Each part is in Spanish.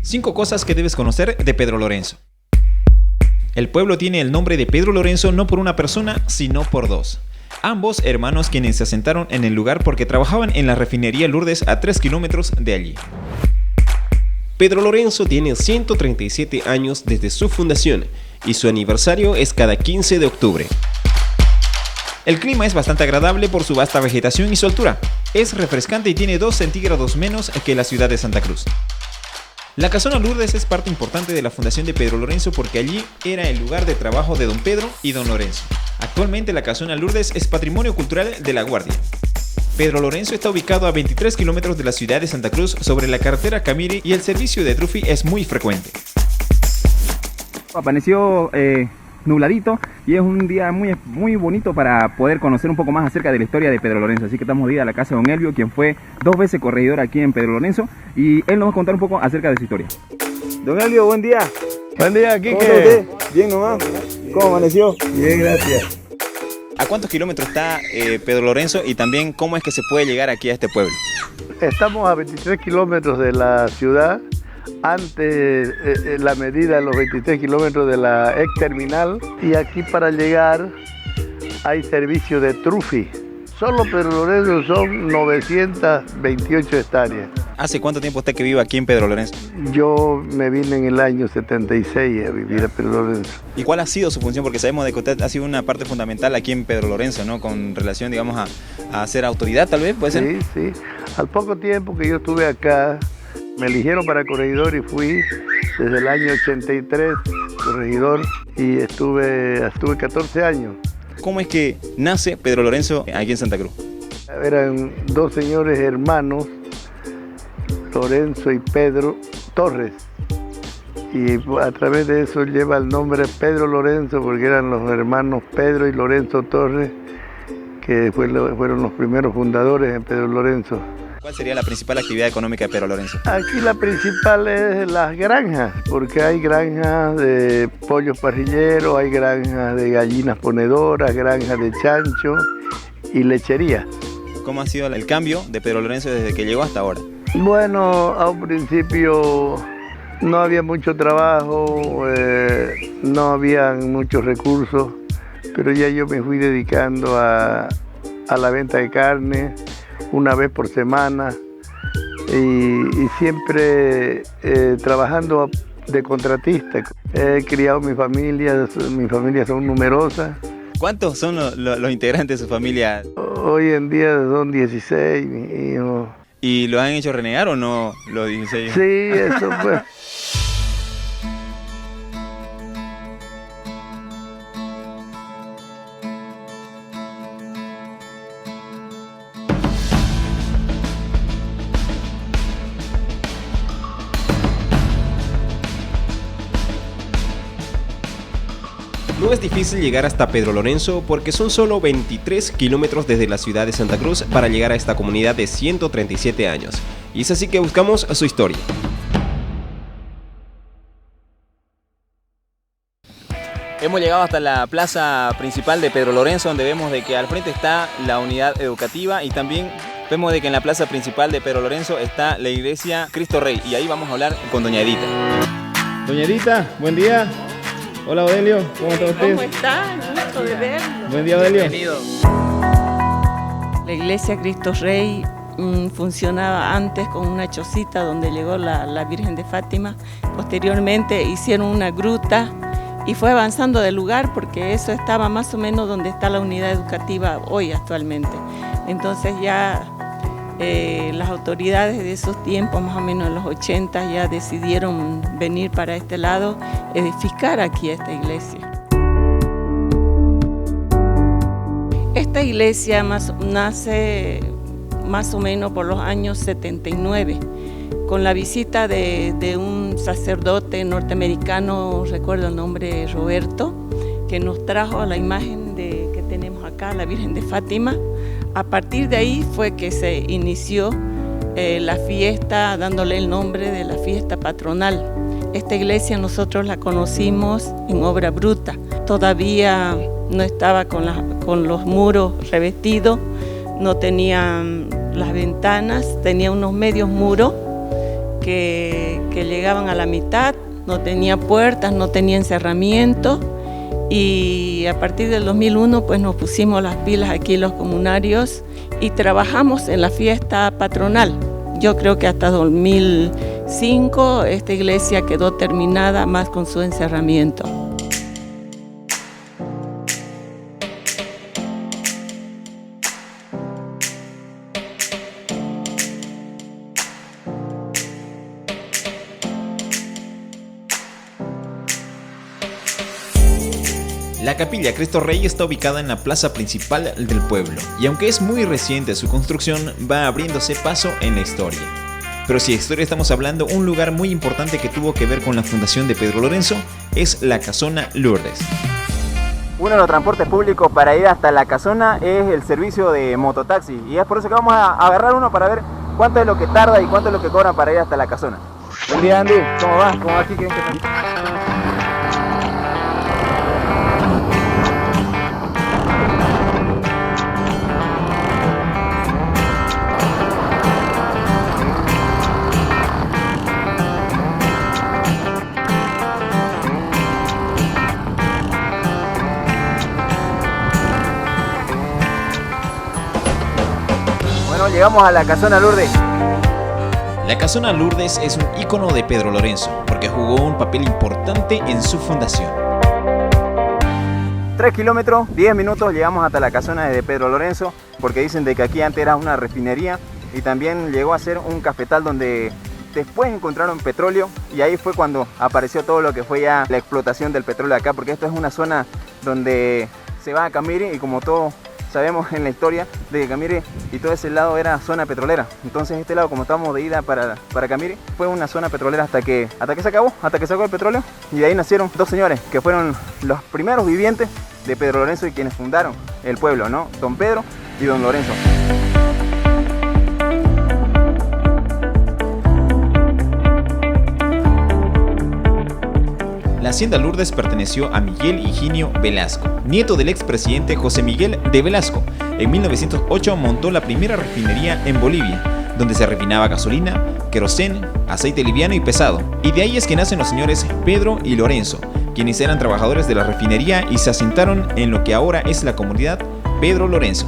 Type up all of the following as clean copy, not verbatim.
5 cosas que debes conocer de Pedro Lorenzo. El pueblo tiene el nombre de Pedro Lorenzo no por una persona, sino por dos. Ambos hermanos quienes se asentaron en el lugar porque trabajaban en la refinería Lourdes a 3 kilómetros de allí. Pedro Lorenzo tiene 137 años desde su fundación y su aniversario es cada 15 de octubre. El clima es bastante agradable por su vasta vegetación y su altura. Es refrescante y tiene 2 centígrados menos que la ciudad de Santa Cruz. La casona Lourdes es parte importante de la fundación de Pedro Lorenzo porque allí era el lugar de trabajo de don Pedro y don Lorenzo. Actualmente la casona Lourdes es patrimonio cultural de La Guardia. Pedro Lorenzo está ubicado a 23 kilómetros de la ciudad de Santa Cruz sobre la carretera Camiri y el servicio de Trufi es muy frecuente. Amaneció nubladito y es un día muy bonito para poder conocer un poco más acerca de la historia de Pedro Lorenzo. Así que estamos hoy a la casa de don Elvio, quien fue 2 veces corregidor aquí en Pedro Lorenzo, y él nos va a contar un poco acerca de su historia. Don Elvio, buen día. Buen día, Quique. ¿Cómo está usted? Bien nomás. ¿Cómo amaneció? Bien, gracias. ¿A cuántos kilómetros está Pedro Lorenzo y también cómo es que se puede llegar aquí a este pueblo? Estamos a 23 kilómetros de la ciudad. Antes la medida de los 23 kilómetros de la ex terminal, y aquí para llegar hay servicio de Trufi. Solo Pedro Lorenzo son 928 hectáreas. ¿Hace cuánto tiempo usted que vive aquí en Pedro Lorenzo? Yo me vine en el año 76 a vivir a Pedro Lorenzo. ¿Y cuál ha sido su función? Porque sabemos de que usted ha sido una parte fundamental aquí en Pedro Lorenzo, ¿no? Con relación, digamos, a ser autoridad, tal vez, ¿puede ser? Sí. Al poco tiempo que yo estuve acá, me eligieron para corregidor y fui desde el año 83 corregidor y estuve 14 años. ¿Cómo es que nace Pedro Lorenzo aquí en Santa Cruz? Eran 2 señores hermanos, Lorenzo y Pedro Torres, y a través de eso lleva el nombre Pedro Lorenzo porque eran los hermanos Pedro y Lorenzo Torres, que fueron los primeros fundadores en Pedro Lorenzo. ¿Cuál sería la principal actividad económica de Pedro Lorenzo? Aquí la principal es las granjas, porque hay granjas de pollos parrilleros, hay granjas de gallinas ponedoras, granjas de chancho y lechería. ¿Cómo ha sido el cambio de Pedro Lorenzo desde que llegó hasta ahora? Bueno, a un principio no había mucho trabajo, no había muchos recursos, pero ya yo me fui dedicando a la venta de carne, 1 vez por semana y siempre trabajando de contratista. He criado mi familia son numerosas. ¿Cuántos son los integrantes de su familia? Hoy en día son 16, mis hijos. ¿Y lo han hecho renegar o no los 16? Sí, eso pues. No es difícil llegar hasta Pedro Lorenzo porque son solo 23 kilómetros desde la ciudad de Santa Cruz para llegar a esta comunidad de 137 años. Y es así que buscamos su historia. Hemos llegado hasta la plaza principal de Pedro Lorenzo, donde vemos de que al frente está la unidad educativa y también vemos de que en la plaza principal de Pedro Lorenzo está la iglesia Cristo Rey, y ahí vamos a hablar con doña Edita. Doña Edita, buen día. Hola, Odelio, ¿cómo está usted? ¿Cómo está? Gusto de verlo. Buen día, Odelio. Bienvenido. La iglesia Cristo Rey funcionaba antes con una chocita donde llegó la Virgen de Fátima. Posteriormente hicieron una gruta y fue avanzando del lugar porque eso estaba más o menos donde está la unidad educativa hoy actualmente. Entonces ya las autoridades de esos tiempos, más o menos en los 80, ya decidieron venir para este lado, edificar aquí esta iglesia. Esta iglesia nace más o menos por los años 79, con la visita de un sacerdote norteamericano, recuerdo el nombre, Roberto, que nos trajo la imagen que tenemos acá, la Virgen de Fátima. A partir de ahí fue que se inició la fiesta, dándole el nombre de la fiesta patronal. Esta iglesia nosotros la conocimos en obra bruta, todavía no estaba con los muros revestidos, no tenía las ventanas, tenía unos medios muros que llegaban a la mitad, no tenía puertas, no tenía encerramiento, y a partir del 2001 pues nos pusimos las pilas aquí los comunarios y trabajamos en la fiesta patronal. Yo creo que hasta 2005 esta iglesia quedó terminada más con su encerramiento. La capilla Cristo Rey está ubicada en la plaza principal del pueblo, y aunque es muy reciente su construcción, va abriéndose paso en la historia. Pero si de historia estamos hablando, un lugar muy importante que tuvo que ver con la fundación de Pedro Lorenzo es la Casona Lourdes. Uno de los transportes públicos para ir hasta la casona es el servicio de mototaxi, y es por eso que vamos a agarrar uno para ver cuánto es lo que tarda y cuánto es lo que cobran para ir hasta la casona. Buen día, Andy, ¿cómo va? ¿Cómo va aquí? ¿Quieren que te... Llegamos a la Casona Lourdes. La Casona Lourdes es un ícono de Pedro Lorenzo, porque jugó un papel importante en su fundación. 3 kilómetros, 10 minutos, llegamos hasta la casona de Pedro Lorenzo, porque dicen de que aquí antes era una refinería y también llegó a ser un cafetal donde después encontraron petróleo, y ahí fue cuando apareció todo lo que fue ya la explotación del petróleo acá, porque esto es una zona donde se va a Camiri, y como todos sabemos en la historia de que Camiri y todo ese lado era zona petrolera. Entonces este lado, como estábamos de ida para Camiri, fue una zona petrolera hasta que se acabó, hasta que sacó el petróleo, y de ahí nacieron dos señores que fueron los primeros vivientes de Pedro Lorenzo y quienes fundaron el pueblo, ¿no? Don Pedro y Don Lorenzo. La hacienda Lourdes perteneció a Miguel Higinio Velasco, nieto del expresidente José Miguel de Velasco. En 1908 montó la primera refinería en Bolivia, donde se refinaba gasolina, querosén, aceite liviano y pesado. Y de ahí es que nacen los señores Pedro y Lorenzo, quienes eran trabajadores de la refinería y se asentaron en lo que ahora es la comunidad Pedro Lorenzo.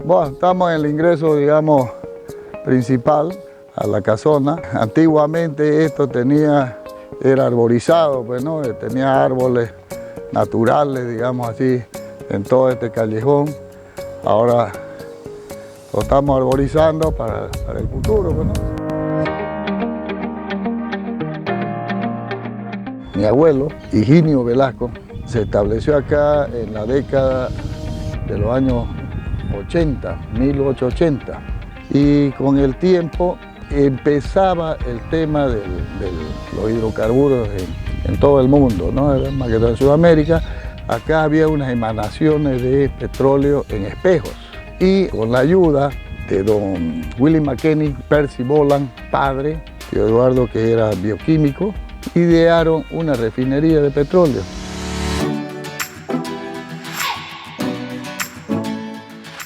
Bueno, estamos en el ingreso, digamos, principal a la casona. Antiguamente esto era arborizado, pues, ¿no? Tenía árboles naturales, digamos así, en todo este callejón. Ahora lo estamos arborizando para el futuro, pues, ¿no? Mi abuelo, Higinio Velasco, se estableció acá en la década de los años 1880, y con el tiempo empezaba el tema de los hidrocarburos en todo el mundo, ¿no? Más que todo en Sudamérica. Acá había unas emanaciones de petróleo en espejos, y con la ayuda de don Willie McKenney, Percy Boland, padre, tío Eduardo, que era bioquímico, idearon una refinería de petróleo.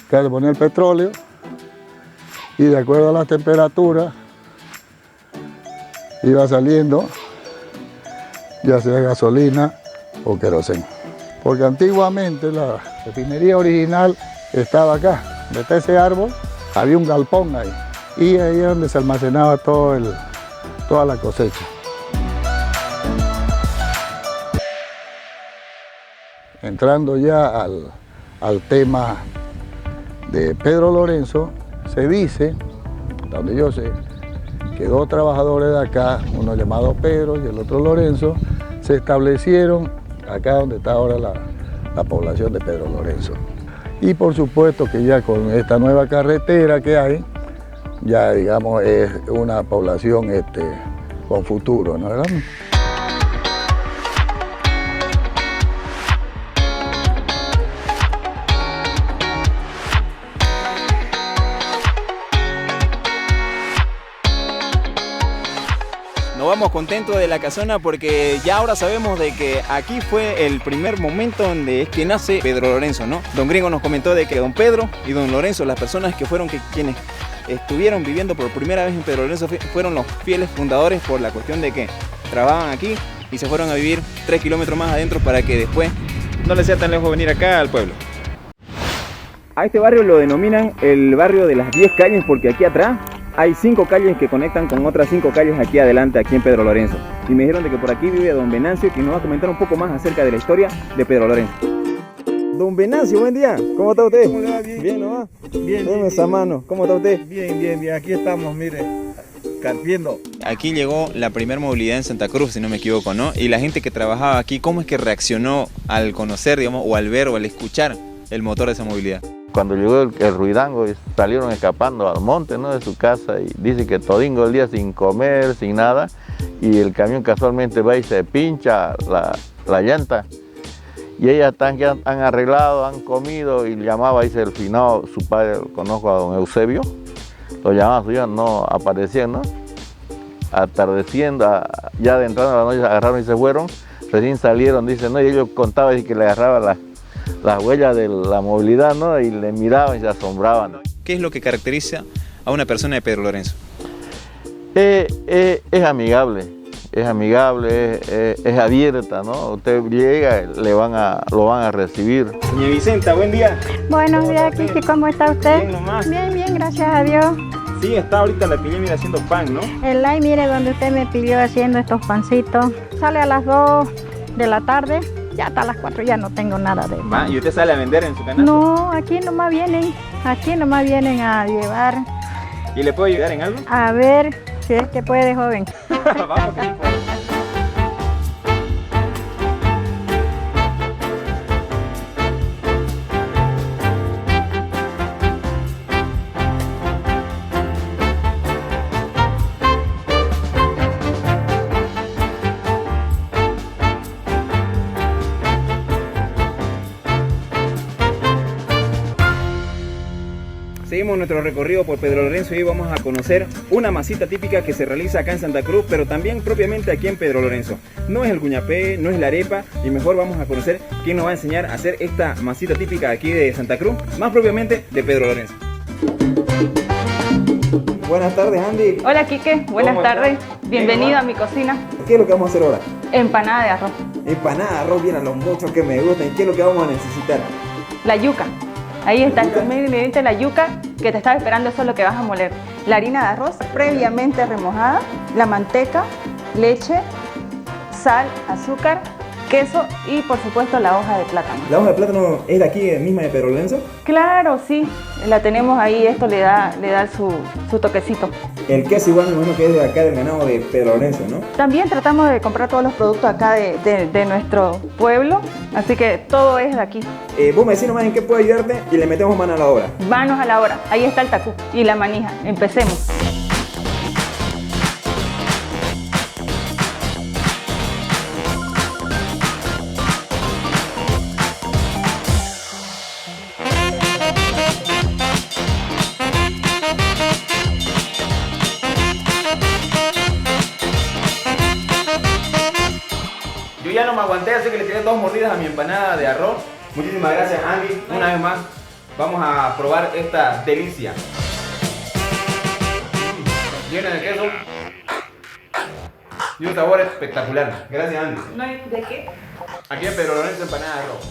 Acá se ponía el petróleo, y de acuerdo a las temperaturas iba saliendo ya sea gasolina o querosén. Porque antiguamente la refinería original estaba acá. Desde ese árbol había un galpón ahí, y ahí es donde se almacenaba toda la cosecha. Entrando ya al tema de Pedro Lorenzo, se dice, donde yo sé, que dos trabajadores de acá, uno llamado Pedro y el otro Lorenzo, se establecieron acá donde está ahora la población de Pedro Lorenzo. Y por supuesto que ya con esta nueva carretera que hay, ya digamos es una población con futuro, ¿no? ¿Verdad? Nos estamos contentos de la casona porque ya ahora sabemos de que aquí fue el primer momento donde es que nace Pedro Lorenzo, ¿no? Don Gringo nos comentó de que don Pedro y don Lorenzo, las personas que fueron quienes estuvieron viviendo por primera vez en Pedro Lorenzo, fueron los fieles fundadores por la cuestión de que trabajaban aquí y se fueron a vivir 3 kilómetros más adentro para que después no les sea tan lejos venir acá al pueblo. A este barrio lo denominan el barrio de las 10 calles porque aquí atrás hay 5 calles que conectan con otras 5 calles aquí adelante, aquí en Pedro Lorenzo. Y me dijeron de que por aquí vive don Venancio, que nos va a comentar un poco más acerca de la historia de Pedro Lorenzo. Don Venancio, buen día. ¿Cómo está usted? ¿Cómo le va? Bien. Bien, ¿no va? Bien. Deme esa mano. ¿Cómo está usted? Bien. Aquí estamos, mire, carpiendo. Aquí llegó la primera movilidad en Santa Cruz, si no me equivoco, ¿no? Y la gente que trabajaba aquí, ¿cómo es que reaccionó al conocer, digamos, o al ver o al escuchar el motor de esa movilidad? Cuando llegó el ruidango, salieron escapando al monte, ¿no?, de su casa, y dice que todingo el día sin comer, sin nada, y el camión casualmente va y se pincha la llanta, y ellas han arreglado, han comido, y llamaba, dice el finado, su padre, conozco a don Eusebio, lo llamaba suyo, no aparecían, ¿no? Atardeciendo, ya de entrada a la noche agarraron y se fueron, recién salieron, dice, no, y ellos contaban, dice que le agarraba las huellas de la movilidad, ¿no?, y le miraban y se asombraban. ¿Qué es lo que caracteriza a una persona de Pedro Lorenzo? Es amigable, es abierta, ¿no? Usted llega, lo van a recibir. Doña Vicenta, buen día. Buenos días, Kiki, ¿cómo está usted? Bien nomás. Bien, gracias a Dios. Sí, está ahorita la pillé, mira, haciendo pan, ¿no? El live, mire, donde usted me pidió haciendo estos pancitos. Sale a las 2 de la tarde. Ya hasta las 4 ya no tengo nada de pan. ¿Y usted sale a vender en su canal? No, aquí nomás vienen a llevar. ¿Y le puedo ayudar en algo? A ver si es que puede, joven. Vamos, que seguimos nuestro recorrido por Pedro Lorenzo y hoy vamos a conocer una masita típica que se realiza acá en Santa Cruz, pero también propiamente aquí en Pedro Lorenzo. No es el cuñapé, no es la arepa, y mejor vamos a conocer quién nos va a enseñar a hacer esta masita típica aquí de Santa Cruz, más propiamente de Pedro Lorenzo. Buenas tardes, Andy. Hola, Quique. Buenas tardes. Bienvenido a mi cocina. ¿Qué es lo que vamos a hacer ahora? Empanada de arroz. Empanada de arroz, bien a los muchos que me gustan. ¿Y qué es lo que vamos a necesitar? La yuca. Ahí está el primer ingrediente, la yuca, que te estaba esperando, eso es lo que vas a moler. La harina de arroz previamente remojada, la manteca, leche, sal, azúcar, queso y por supuesto la hoja de plátano. ¿La hoja de plátano es de aquí misma de Pedro Lorenzo? Claro, sí, la tenemos ahí, esto le da su toquecito. El queso igual me imagino que es de acá del ganado de Pedro Lorenzo, ¿no? También tratamos de comprar todos los productos acá de nuestro pueblo, así que todo es de aquí. Vos me decís nomás en qué puedo ayudarte y le metemos mano a la obra. Manos a la obra, ahí está el tacú y la manija, empecemos. Yo ya no me aguanté, así que le tiré 2 mordidas a mi empanada de arroz. Muchísimas gracias, Andy. Una vez más, vamos a probar esta delicia. Llena de queso y un sabor espectacular. Gracias, Andy. ¿No hay de qué? Aquí en Pedro Lorenzo, empanada de arroz.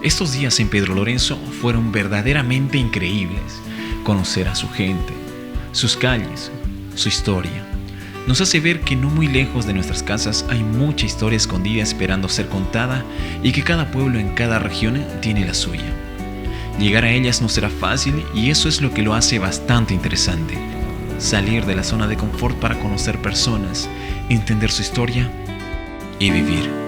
Estos días en Pedro Lorenzo fueron verdaderamente increíbles. Conocer a su gente, sus calles, su historia. Nos hace ver que no muy lejos de nuestras casas hay mucha historia escondida esperando ser contada y que cada pueblo en cada región tiene la suya. Llegar a ellas no será fácil y eso es lo que lo hace bastante interesante. Salir de la zona de confort para conocer personas, entender su historia y vivir.